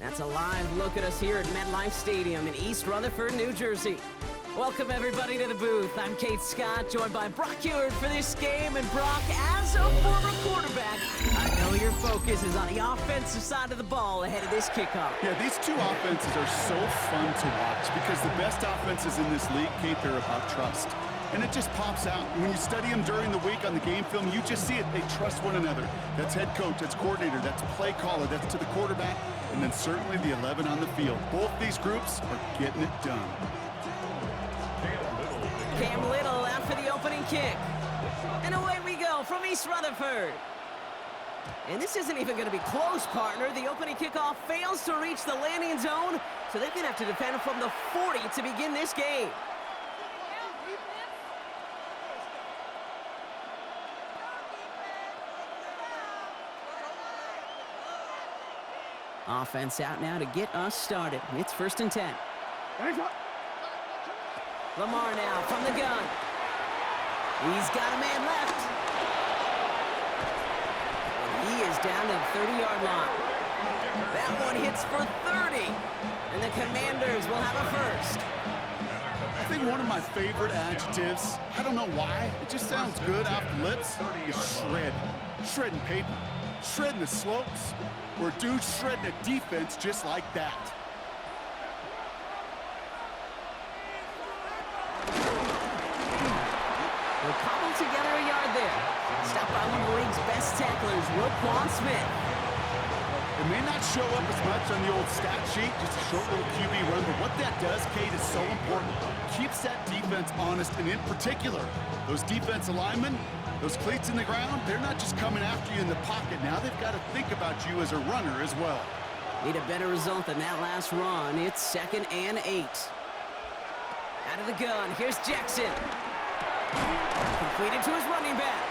That's a live look at us here at MetLife Stadium in East Rutherford, New Jersey. Welcome everybody to the booth. I'm Kate Scott, joined by Brock Huard for this game. And Brock, as a former quarterback, I know your focus is on the offensive side of the ball ahead of this kickoff. Yeah, these two offenses are so fun to watch because the best offenses in this league, Kate, they're about trust. And it just pops out. When you study them during the week on the game film, you just see it. They trust one another. That's head coach, that's coordinator, that's play caller, that's to the quarterback, and then certainly the 11 on the field. Both these groups are getting it done. Cam Little out for the opening kick. And away we go from East Rutherford. And this isn't even going to be close, partner. The opening kickoff fails to reach the landing zone, so they're going to have to defend from the 40 to begin this game. Offense out now to get us started. It's 1st and 10. Lamar now from the gun. He's got a man left. And he is down to the 30-yard line. That one hits for 30. And the Commanders will have a first. I think one of my favorite adjectives, I don't know why, it just sounds good off the lips, is shred. Shredding paper. Shredding the slopes. Or dude shredding a defense just like that. They'll cobble together a yard there. Stopped by one of the league's best tacklers, Roquan Smith. It may not show up as much on the old stat sheet, just a short little QB run, but what that does, Kate, is so important. Keeps that defense honest, and in particular, those defensive linemen, those cleats in the ground, they're not just coming after you in the pocket. Now they've got to think about you as a runner as well. Need a better result than that last run. It's 2nd and 8. Out of the gun, here's Jackson. Completed to his running back.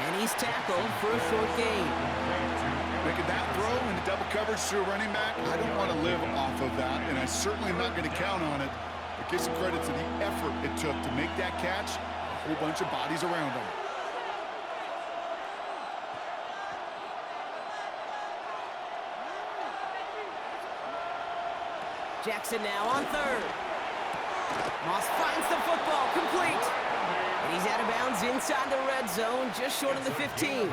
And he's tackled for a short gain. Making that throw into double coverage to a running back, I don't want to live off of that, and I certainly am not going to count on it. But give some credit to the effort it took to make that catch. A whole bunch of bodies around him. Jackson now on 3rd. Moss finds the football, complete. And he's out of bounds inside the red zone, just short of the 15.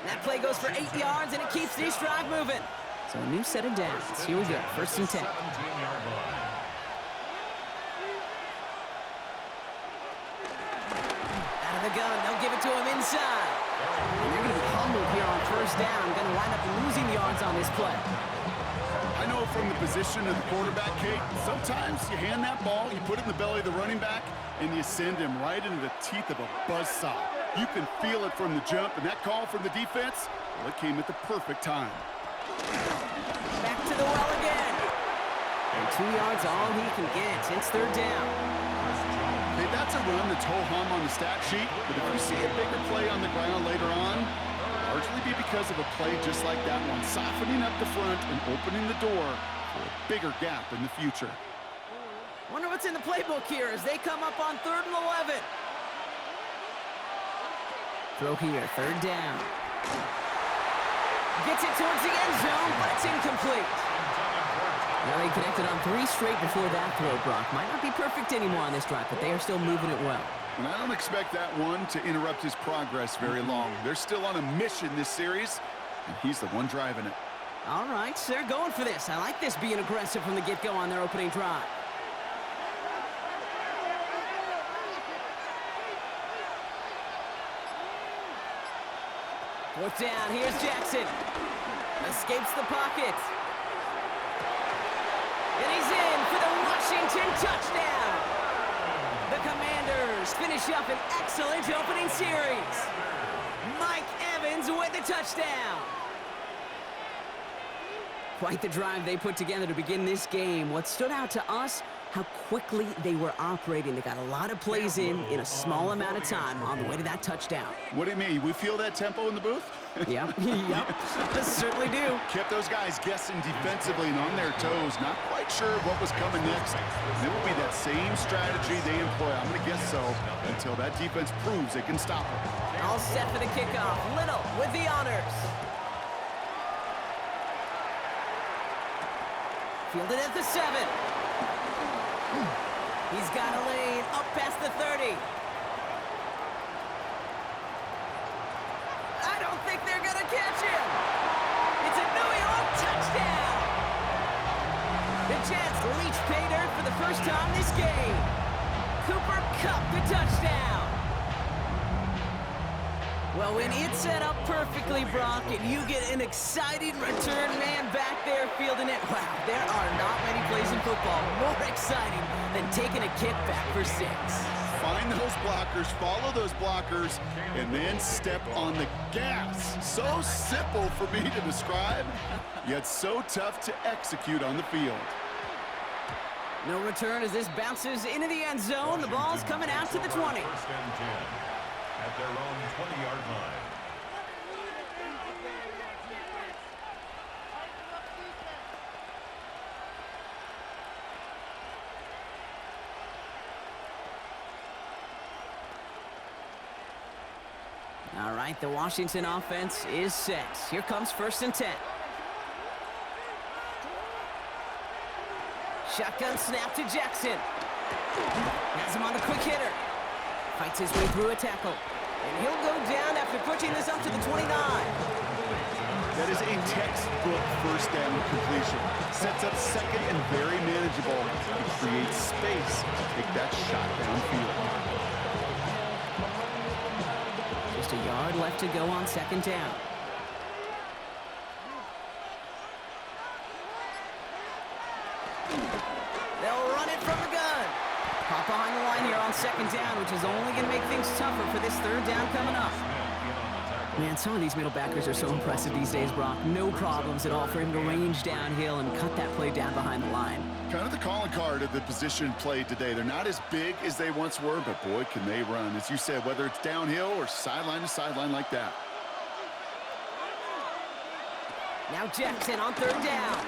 That play goes for 8 yards, and it keeps this drive moving. So a new set of downs. Here we go, 1st and 10. Out of the gun, they'll give it to him inside. And they're going to be humbled here on 1st down. Going to wind up losing yards on this play. I know from the position of the quarterback, Kate, sometimes you hand that ball, you put it in the belly of the running back, and you send him right into the teeth of a buzzsaw. You can feel it from the jump, and that call from the defense, well, it came at the perfect time. Back to the well again. And 2 yards all he can get. It's 3rd down. Hey, that's a run that's ho-hum on the stat sheet, but if you see a bigger play on the ground later on, largely be because of a play just like that one, softening up the front and opening the door for a bigger gap in the future. Wonder what's in the playbook here as they come up on 3rd and 11. Throw here, 3rd down. Gets it towards the end zone, but it's incomplete. Now they connected on 3 straight before that throw, Brock. Might not be perfect anymore on this drive, but they are still moving it well. And I don't expect that one to interrupt his progress very long. They're still on a mission this series, and he's the one driving it. All right, so they're going for this. I like this being aggressive from the get-go on their opening drive. Fourth down, here's Jackson. Escapes the pocket. And he's in for the Washington touchdown. The Commanders finish up an excellent opening series. Mike Evans with the touchdown. Quite the drive they put together to begin this game. What stood out to us, how quickly they were operating. They got a lot of plays in a small amount of time on the way to that touchdown. What do you mean? We feel that tempo in the booth? Yep, certainly do. Kept those guys guessing defensively and on their toes, not quite sure what was coming next. And it will be that same strategy they employ, I'm going to guess so, until that defense proves they can stop them. All set for the kickoff. Little with the honors. Fielded at the 7. He's got a lane up past the 30. I don't think they're going to catch him. It's a New York touchdown. The Jets reach pay dirt for the first time this game. Cooper Kupp, the touchdown. Well, when it's set up perfectly, Brock, and you get an exciting return man back there fielding it, wow, there are not many plays in football more exciting than taking a kick back for 6. Find those blockers, follow those blockers, and then step on the gas. So simple for me to describe, yet so tough to execute on the field. No return as this bounces into the end zone. The ball's coming out to the 20. At their own 20-yard line. All right, the Washington offense is set. Here comes 1st and 10. Shotgun snap to Jackson. Has him on the quick hitter. Fights his way through a tackle. And he'll go down after pushing this up to the 29. That is a textbook first down completion. Sets up second and very manageable. It creates space to take that shot downfield. Just a yard left to go on 2nd down. They'll run it from the gun. Pop behind the line here on 2nd down, which is only going to make things tougher for this 3rd down coming up. Man, some of these middle backers are so impressive these days, Brock. No problems at all for him to range downhill and cut that play down behind the line. Kind of the calling card of the position played today. They're not as big as they once were, but boy, can they run. As you said, whether it's downhill or sideline to sideline like that. Now Jackson on 3rd down.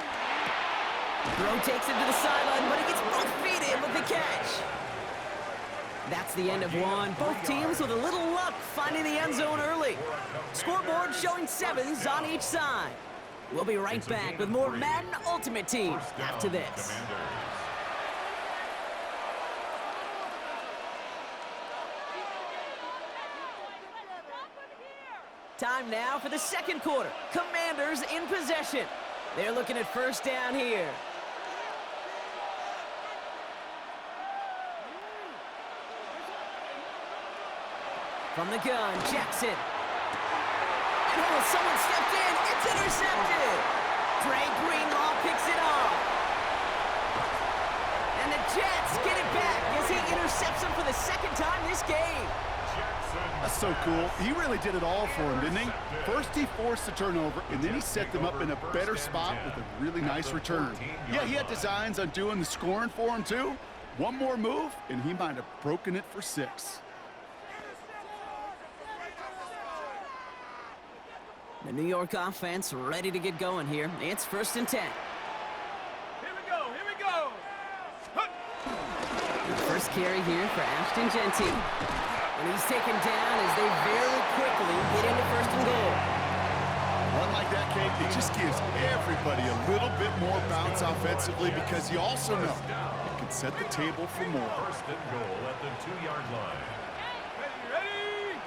Throw takes him to the sideline, but he gets both feet in with the catch. That's the end of one. Both teams with a little luck finding the end zone early. Scoreboard showing 7s on each side. We'll be right back with more Madden Ultimate Team after this. Time now for the 2nd quarter. Commanders in possession. They're looking at 1st down here. From the gun, Jackson. And oh, someone stepped in. It's intercepted. Dre Greenlaw picks it off. And the Jets get it back as he intercepts him for the 2nd time this game. That's so cool. He really did it all for him, didn't he? First he forced the turnover, and then he set them up in a better spot with a really nice return. Yeah, he had designs on doing the scoring for him, too. One more move, and he might have broken it for 6. The New York offense ready to get going here. It's 1st and 10. Here we go, here we go. The first carry here for Ashton Jeanty. And he's taken down as they very quickly get into 1st and goal. One like that, Kate, it just gives everybody a little bit more bounce offensively because you also know it can set the table for more. 1st and goal at the 2-yard line. Ready, ready.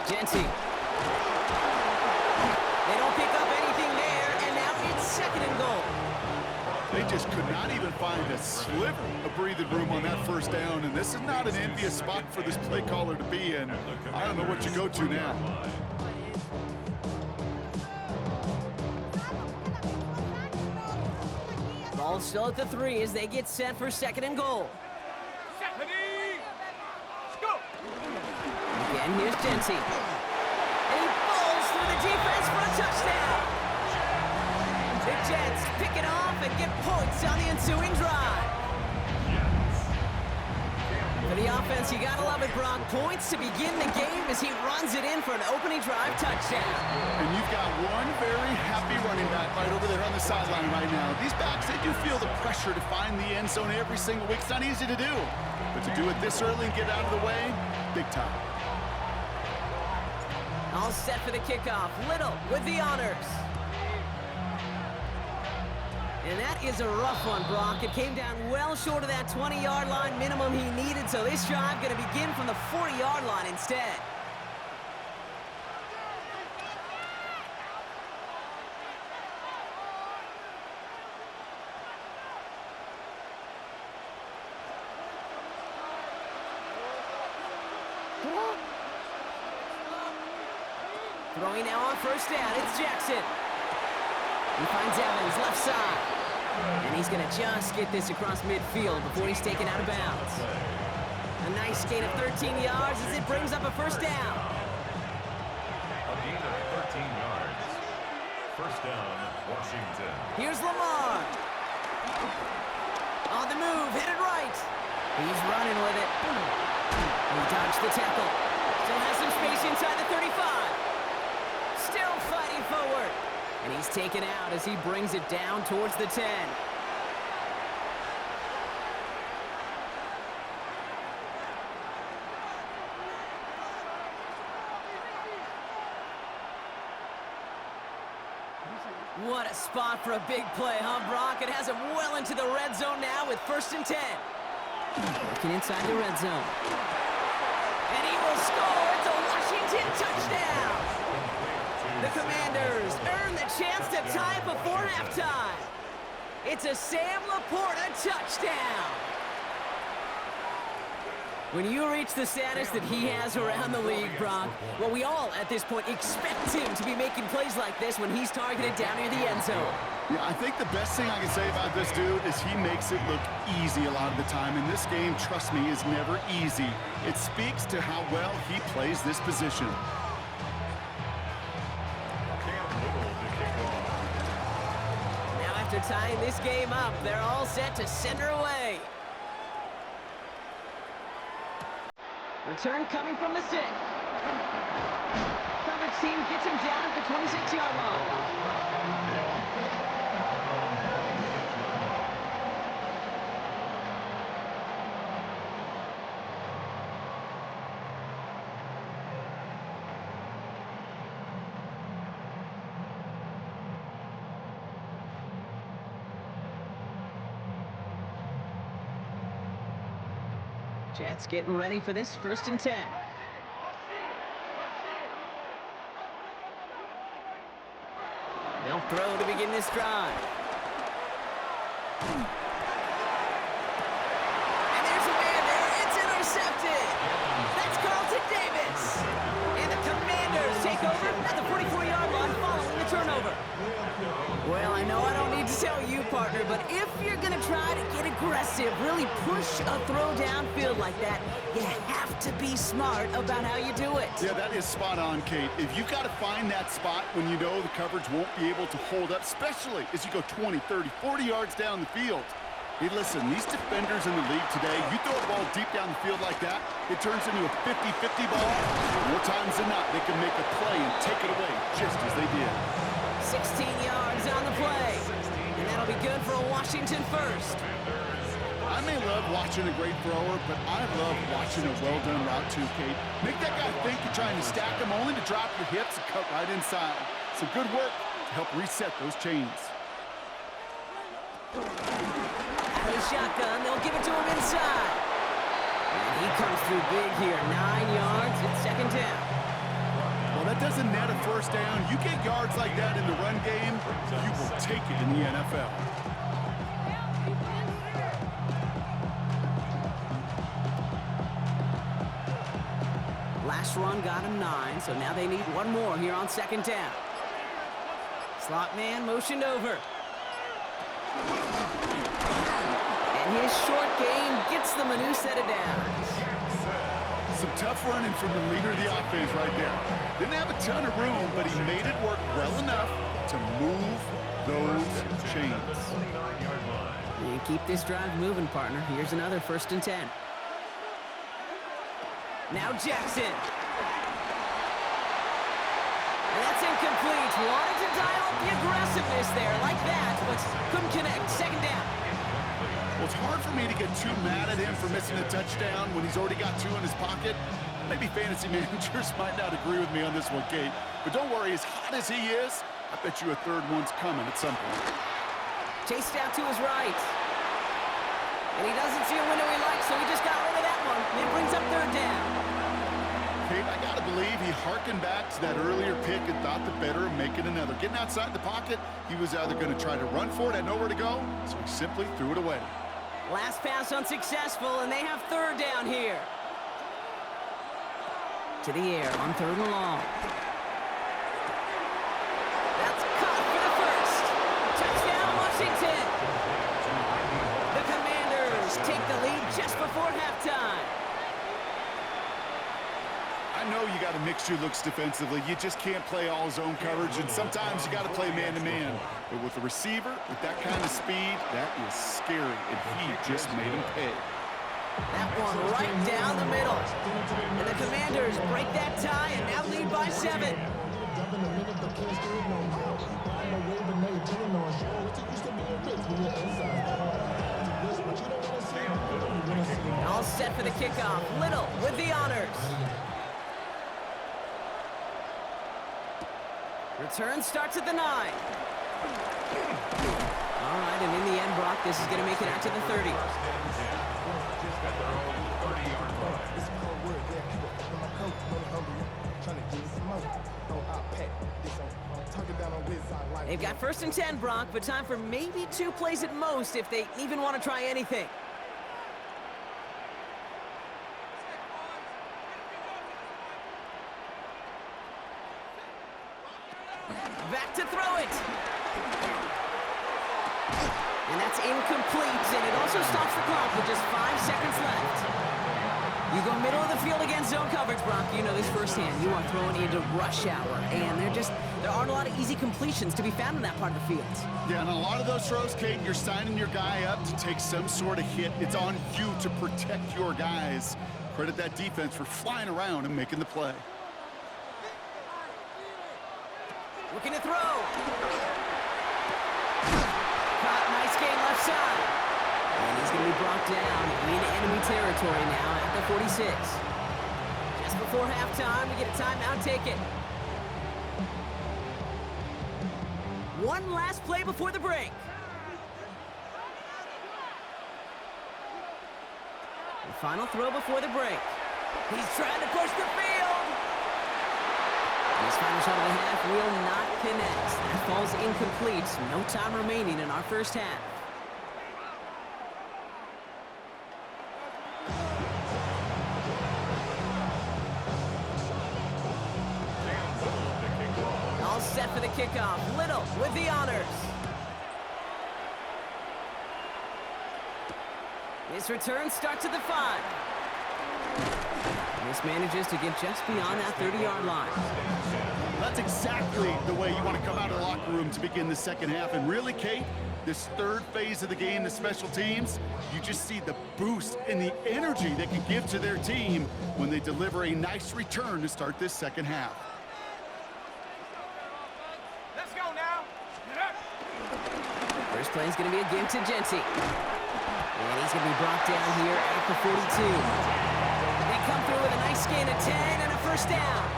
Jeanty. They don't pick up anything there, and now it's 2nd and goal. They just could not even find a sliver of breathing room on that 1st down, and this is not an envious spot for this play caller to be in. I don't know what you go to now. Ball still at the 3 as they get set for 2nd and goal. Again, here's Jeanty. And he falls through the defense for a touchdown. The Jets pick it off and get points on the ensuing drive. For the offense, you gotta love it, Brock. Points to begin the game as he runs it in for an opening drive touchdown. And you've got one very happy running back right over there on the sideline right now. These backs, they do feel the pressure to find the end zone every single week. It's not easy to do. But to do it this early and get out of the way, big time. All set for the kickoff. Little with the honors. And that is a rough one, Brock. It came down well short of that 20-yard line minimum he needed, so this drive going to begin from the 40-yard line instead. Throwing now on first down, it's Jackson. He finds Evans, left side. And he's going to just get this across midfield before he's taken out of bounds. A nice gain of 13 yards as it brings up a first down. A gain of 13 yards. First down, Washington. Here's Lamar. On the move, headed right. He's running with it. He dodged the tackle. Still has some space inside the 35. Still fighting forward. And he's taken out as he brings it down towards the 10. What a spot for a big play, huh, Brock? It has him well into the red zone now with 1st and 10. Looking inside the red zone. And he will score. It's a Washington touchdown. The Commanders earn the chance to tie it before halftime. It's a Sam Laporta touchdown. When you reach the status that he has around the league, Brock, well, we all at this point expect him to be making plays like this when he's targeted down near the end zone. Yeah, I think the best thing I can say about this dude is he makes it look easy a lot of the time. And this game, trust me, is never easy. It speaks to how well he plays this position. Now after tying this game up, they're all set to send her away. Return coming from the 6. Coverage team gets him down at the 26-yard line. Jets getting ready for this 1st and 10. They'll throw to begin this drive. And there's a man there. It's intercepted. That's Carlton Davis. And the Commanders take over at the 44-yard line following the turnover. Well, I know I don't need to tell you, partner, but if you're going to try to get aggressive, really push a throw downfield like that, you have to be smart about how you do it. Yeah, that is spot on, Kate. If you've got to find that spot when you know the coverage won't be able to hold up, especially as you go 20, 30, 40 yards down the field. Hey, listen, these defenders in the league today, you throw a ball deep down the field like that, it turns into a 50-50 ball. More times than not, they can make a play and take it away just as they did. 16 yards on the play. And that'll be good for a Washington first. I may love watching a great thrower, but I love watching a well-done route too, Kate. Make that guy think you're trying to stack him only to drop your hips and cut right inside. Some good work to help reset those chains. Out of the shotgun, they'll give it to him inside. And he comes through big here. 9 yards, it's 2nd down. Well, that doesn't net a first down. You get yards like that in the run game, you will take it in the NFL. Last run got him 9, so now they need one more here on 2nd down. Slot man motioned over. And his short game gets them a new set of downs. Some tough running from the leader of the offense right there. Didn't have a ton of room, but he made it work well enough to move those chains. You keep this drive moving, partner. Here's another 1st and 10. Now Jackson. And that's incomplete. Wanted to dial up the aggressiveness there like that, but couldn't connect. 2nd down. Well, it's hard for me to get too mad at him for missing a touchdown when he's already got 2 in his pocket. Maybe fantasy managers might not agree with me on this one, Kate. But don't worry, as hot as he is, I bet you a 3rd one's coming at some point. Chased out to his right. And he doesn't see a window he likes, so he just got rid of that one. It brings up third down. Kate, I got to believe he harkened back to that earlier pick and thought the better of making another. Getting outside the pocket, he was either going to try to run for it, had nowhere to go, so he simply threw it away. Last pass unsuccessful, and they have third down here. To the air on third and long. That's caught for the first. Touchdown, Washington. The Commanders take the lead just before halftime. I know you got to mix your looks defensively. You just can't play all zone coverage, and sometimes you got to play man-to-man. But with a receiver, with that kind of speed, that is scary, and he just made him pay. That one right down the middle. And the Commanders break that tie and now lead by 7. All set for the kickoff. Little with the honors. Return starts at the 9. All right, and in the end, Brock, this is going to make it out to the 30. They've got first and 10, Brock, but time for maybe 2 plays at most if they even want to try anything. Back to throw it. And that's incomplete, and it also stops the clock with just 5 seconds left. You go middle of the field against zone coverage, Brock. You know this firsthand. You are throwing into rush hour, and there aren't a lot of easy completions to be found in that part of the field. Yeah, and a lot of those throws, Kate, you're signing your guy up to take some sort of hit. It's on you to protect your guys. Credit that defense for flying around and making the play. Looking to throw. Caught, nice gain left side. And he's going to be brought down in enemy territory now at the 46. Just before halftime, we get a timeout taken. One last play before the break. The final throw before the break. He's trying to push the field. This final shot of the half will not connect. That falls incomplete. No time remaining in our first half. All set for the kickoff. Little with the honors. His return starts at the 5. This manages to get just beyond that 30-yard line. That's exactly the way you want to come out of the locker room to begin the second half. And really, Kate, this third phase of the game, the special teams, you just see the boost and the energy they can give to their team when they deliver a nice return to start this second half. Let's go now. First play is going to be a give to Genty. And he's going to be brought down here at the 42. They come through with a nice gain of 10 and a first down.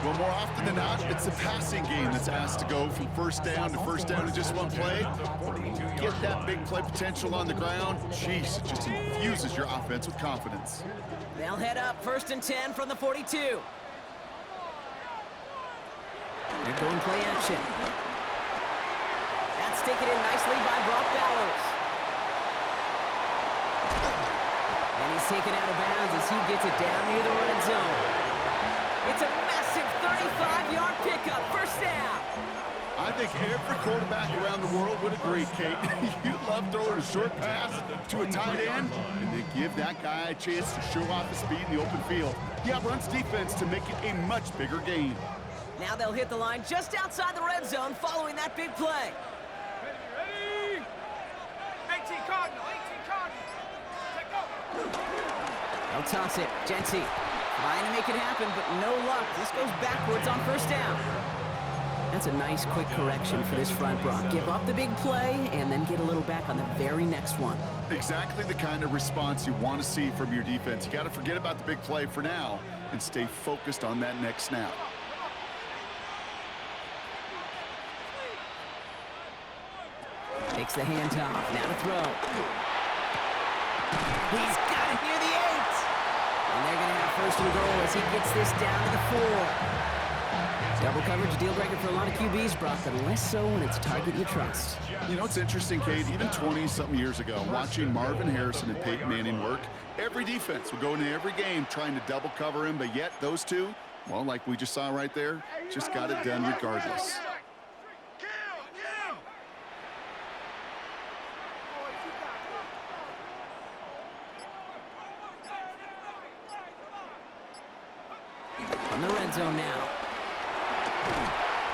Well, more often than not, it's the passing game that's asked to go from first down in just one play. Get that big play potential on the ground. Jeez, it just infuses your offense with confidence. They'll head up first and 10 from the 42. They're going play action. That's taken in nicely by Brock Bowers. And he's taken out of bounds as he gets it down near the red zone. It's a massive 35-yard pickup, first down. I think every quarterback around the world would agree, Kate. You love throwing a short pass to a tight end and then give that guy a chance to show off his speed in the open field. He outruns defense to make it a much bigger gain. Now they'll hit the line just outside the red zone following that big play. Ready? 18 Cardinal, 18 Cardinal. Take go. They'll toss it. Genty trying to make it happen, but no luck. This goes backwards on first down. That's a nice quick correction for this front, Brock. Give up the big play and then get a little back on the very next one. Exactly the kind of response you want to see from your defense. You got to forget about the big play for now and stay focused on that next snap. Takes the handoff. Now to throw. He's got it near the 8. And they're going to have first and goal as he gets this down to the 4. Double coverage, deal breaker for a lot of QBs, Brock, but less so when it's a target you trust. You know, it's interesting, Kate, even 20-something years ago, watching Marvin Harrison and Peyton Manning work, every defense would go into every game trying to double cover him, but yet those two, well, like we just saw right there, just got it done regardless. From the red zone now.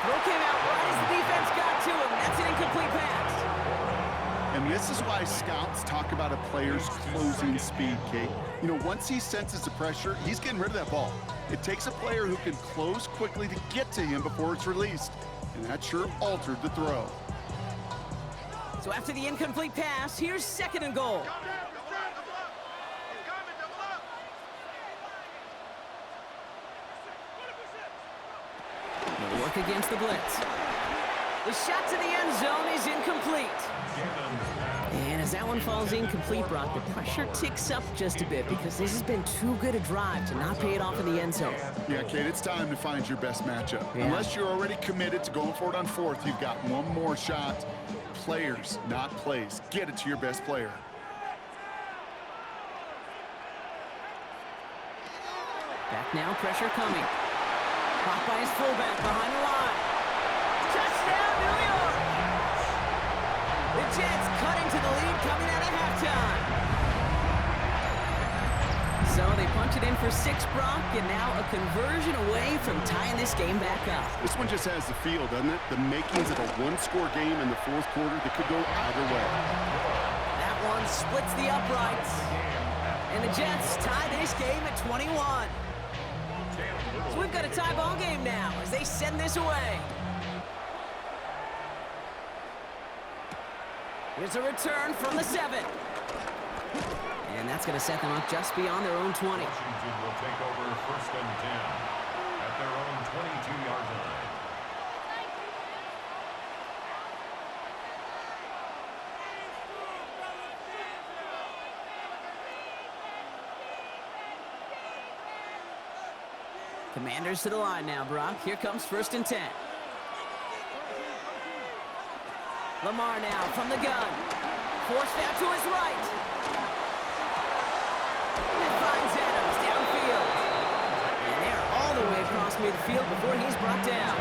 Throw came out right as the defense got to him. That's an incomplete pass. And this is why scouts talk about a player's closing speed, Kate. You know, once he senses the pressure, he's getting rid of that ball. It takes a player who can close quickly to get to him before it's released. And that sure altered the throw. So after the incomplete pass, here's second and goal. No work against the blitz. The shot to the end zone is incomplete. And as that one falls incomplete, Brock, the pressure ticks up just a bit because this has been too good a drive to not pay it off in the end zone. Yeah, Kate, it's time to find your best matchup. Yeah. Unless you're already committed to going for it on fourth, you've got one more shot. Players, not plays. Get it to your best player. Back now, pressure coming. Caught by his fullback behind the line. Touchdown, New York! The Jets cutting to the lead coming out of halftime. So they punch it in for 6, Brock, and now a conversion away from tying this game back up. This one just has the feel, doesn't it? The makings of a one-score game in the fourth quarter that could go either way. That one splits the uprights. And the Jets tie this game at 21. So we've got a tie ball game now as they send this away. Here's a return from the 7. And that's going to set them up just beyond their own 20. Washington will take over first and 10 at their own 22-yard line. Commanders to the line now, Brock. Here comes first and 10. Lamar now from the gun. Forced out to his right. And finds Adams downfield. And they're all the way across midfield before he's brought down.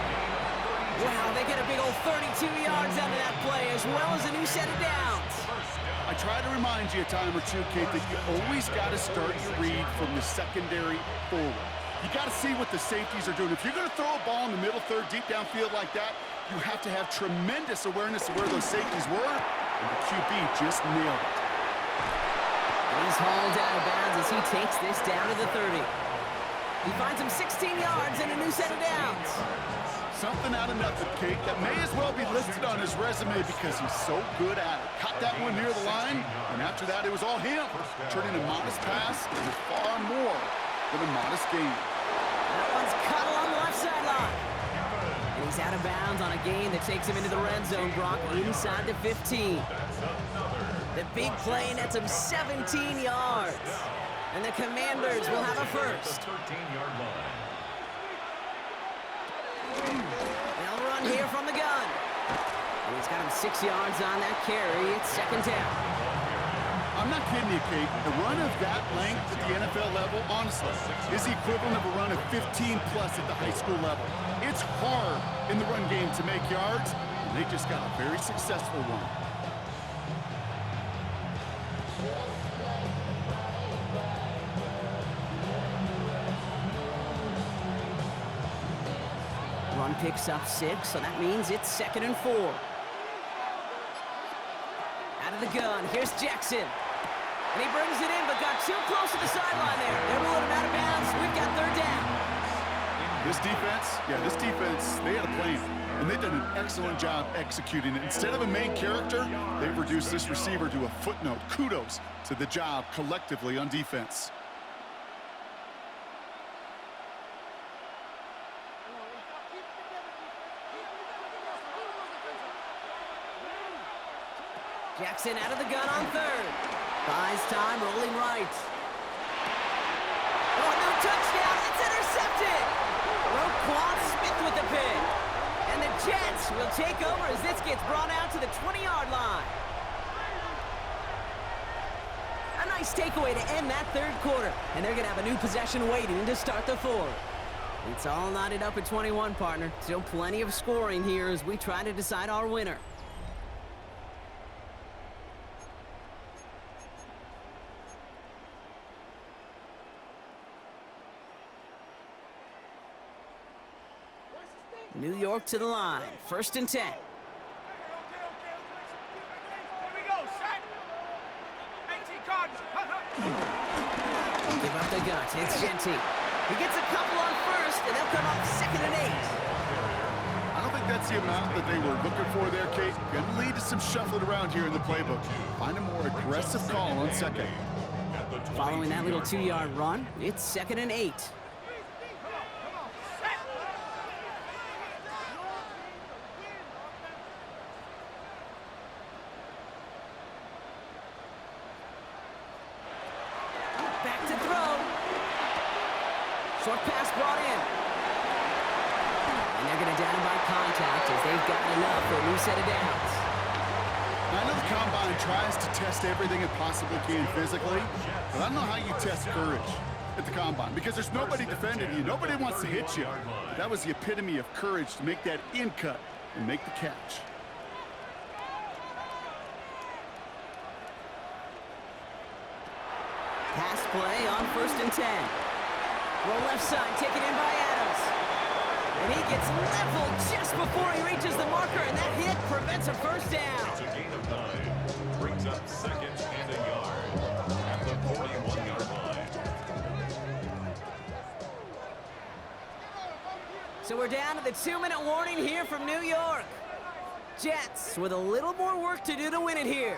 Wow, they get a big old 32 yards out of that play as well as a new set of downs. I try to remind you a time or two, Kate, that you always got to start your read from the secondary forward. You got to see what the safeties are doing. If you're going to throw a ball in the middle third, deep downfield like that, you have to have tremendous awareness of where those safeties were, and the QB just nailed it. And he's hauled out of bounds as he takes this down to the 30. He finds him 16 yards and a new set of downs. Something out of nothing, Kate, that may as well be listed on his resume because he's so good at it. Caught that one near the line, and after that, it was all him. Turning a modest pass into far more than a modest gain. That one's cut along the left sideline. And he's out of bounds on a gain that takes him into the red zone, Brock, inside the 15. The big play nets him 17 yards. And the Commanders will have a first. 13-yard line. They'll run here from the gun. And he's got him 6 yards on that carry. It's second down. I'm not kidding you, Kate. The run of that length at the NFL level, honestly, is the equivalent of a run of 15-plus at the high school level. It's hard in the run game to make yards, and they just got a very successful one. Run picks up 6, so that means it's second and 4. Out of the gun, here's Jackson. And he brings it in, but got too close to the sideline there. They're rolling him out of bounds. We've got third down. This defense, they had a plan, and they've done an excellent job executing it. Instead of a main character, they've reduced this receiver to a footnote. Kudos to the job collectively on defense. Jackson out of the gun on third. Buys time, rolling right. Oh, no touchdown. It's intercepted. Roquan Smith with the pick. And the Jets will take over as this gets brought out to the 20-yard line. A nice takeaway to end that third quarter. And they're going to have a new possession waiting to start the fourth. It's all knotted up at 21, partner. Still plenty of scoring here as we try to decide our winner. New York to the line. 1st and 10. Here we go, set. 18 Cardinals. Give up the gut. It's Genty. He gets a couple on first, and they'll come up 2nd and 8. I don't think that's the amount that they were looking for there, Kate. Going to lead to some shuffling around here in the playbook. Find a more aggressive call on second. Following that little 2-yard run, it's 2nd and 8. Back to throw. Short pass brought in. And they're going to down him by contact as they've gotten enough for a new set of downs. Now, I know the Combine tries to test everything it possibly can physically, but I don't know how you test courage at the Combine because there's nobody defending you. Nobody wants to hit you. But that was the epitome of courage to make that in cut and make the catch. Pass play on 1st and 10. Roll left side, taken in by Adams. And he gets leveled just before he reaches the marker, and that hit prevents a first down. It's a gain of 9. Brings up 2nd and a yard at the 41-yard line. So we're down to the 2-minute warning here from New York. Jets with a little more work to do to win it here.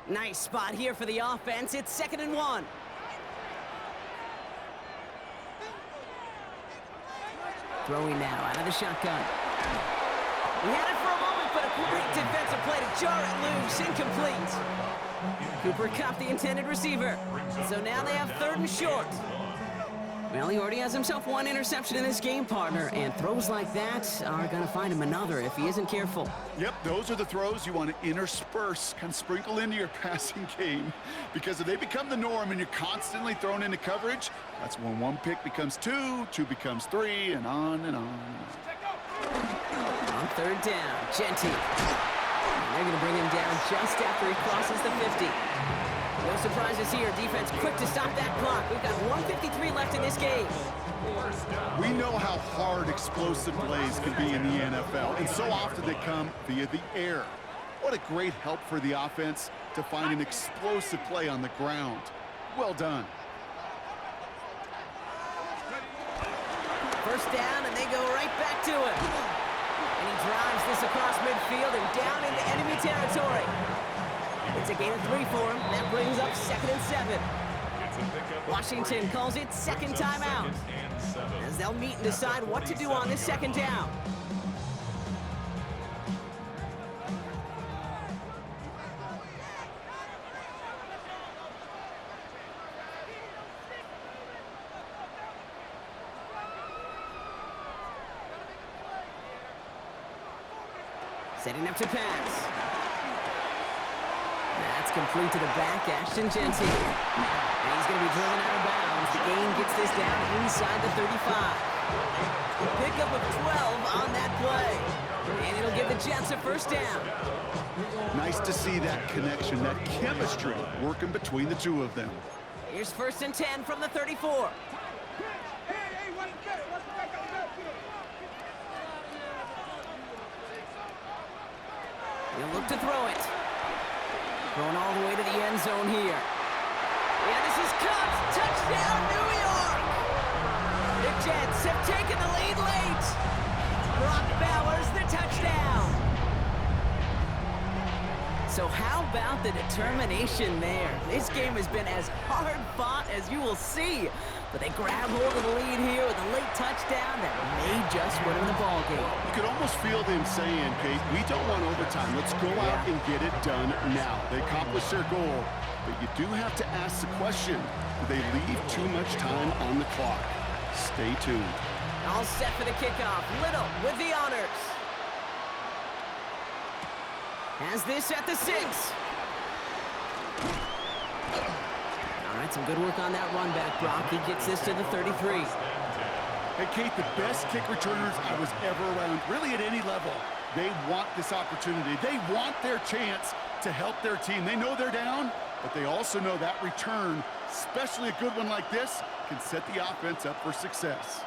Nice spot here for the offense. It's 2nd and 1. Throwing now out of the shotgun. He had it for a moment, but a great defensive play to jar it loose. Incomplete. Cooper Kupp, the intended receiver. So now they have 3rd and short. Well, he already has himself 1 interception in this game, partner, and throws like that are going to find him another if he isn't careful. Yep, those are the throws you want to intersperse, kind of sprinkle into your passing game. Because if they become the norm and you're constantly thrown into coverage, that's when 1 pick becomes 2, 2 becomes 3, and on and on. On 3rd down, Genty. And they're going to bring him down just after he crosses the 50. No surprises here. Defense quick to stop that clock. We've got 1:53 left in this game. We know how hard explosive plays can be in the NFL, and so often they come via the air. What a great help for the offense to find an explosive play on the ground. Well done. First down, and they go right back to him. And he drives this across midfield and down into enemy territory. It's a gain of 3 for him. That brings up 2nd and 7. Washington calls it 2nd timeout, as they'll meet and decide what to do on this 2nd down. Setting up to pass. That's complete to the back, Ashton Genty. And he's going to be driven out of bounds. The gain gets this down inside the 35. Pickup of 12 on that play. And it'll give the Jets a first down. Nice to see that connection, that chemistry working between the two of them. Here's 1st and 10 from the 34. He'll look to throw it. Going all the way to the end zone here. And this is Kupp. Touchdown, New York! The Jets have taken the lead late. Brock Bowers, the touchdown. So how about the determination there? This game has been as hard-fought as you will see. But they grab hold of the lead here with a late touchdown that may just win them the ball game. You could almost feel them saying, Kate, we don't want overtime. Let's go out and get it done now. They accomplished their goal, but you do have to ask the question, do they leave too much time on the clock? Stay tuned. All set for the kickoff. Little with the honors. Has this at the 6. All right, some good work on that run back, Brock. He gets this to the 33. Hey, Kate, the best kick returners I was ever around, really at any level, they want this opportunity. They want their chance to help their team. They know they're down, but they also know that return, especially a good one like this, can set the offense up for success.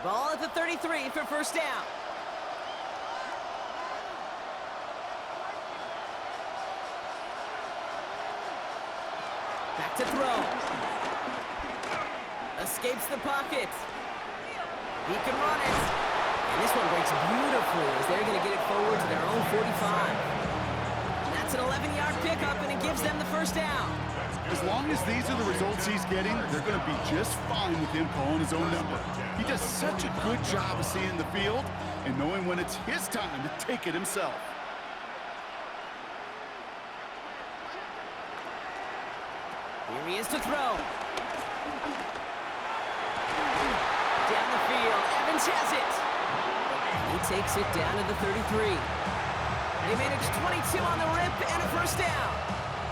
Ball at the 33 for first down. Back to throw. Escapes the pocket. He can run it. And this one breaks beautifully as they're going to get it forward to their own 45. And that's an 11-yard pickup, and it gives them the first down. As long as these are the results he's getting, they're going to be just fine with him calling his own number. He does such a good job of seeing the field and knowing when it's his time to take it himself. Here he is to throw. Down the field, Evans has it. He takes it down to the 33. They manage 22 on the rip and a first down.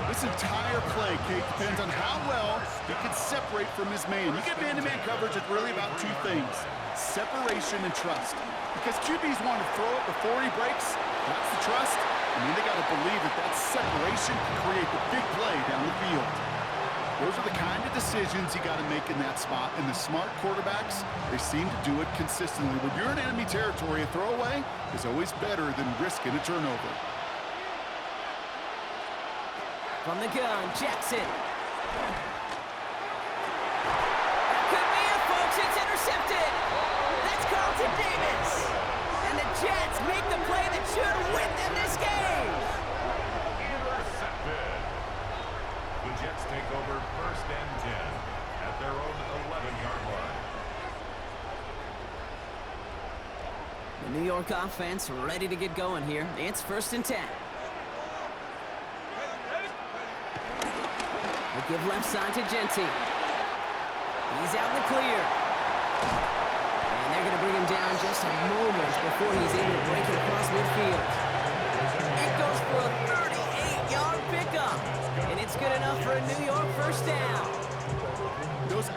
This entire play, Kate, depends on how well he can separate from his man. You get man-to-man coverage, it's really about two things, separation and trust. Because QBs want to throw it before he breaks, that's the trust, and then they got to believe that that separation can create the big play down the field. Those are the kind of decisions you got to make in that spot, and the smart quarterbacks, they seem to do it consistently. When you're in enemy territory, a throwaway is always better than risking a turnover. From the gun, Jackson. That could be it, folks. It's intercepted. That's Carlton Davis. And the Jets make the play that should win them this game. Intercepted. The Jets take over first and 10 at their own 11-yard line. The New York offense ready to get going here. It's first and 10. They give left side to Genty. He's out in the clear. And they're going to bring him down just a moment before he's able to break it across midfield. It goes for a 38-yard pickup. And it's good enough for a New York first down. Those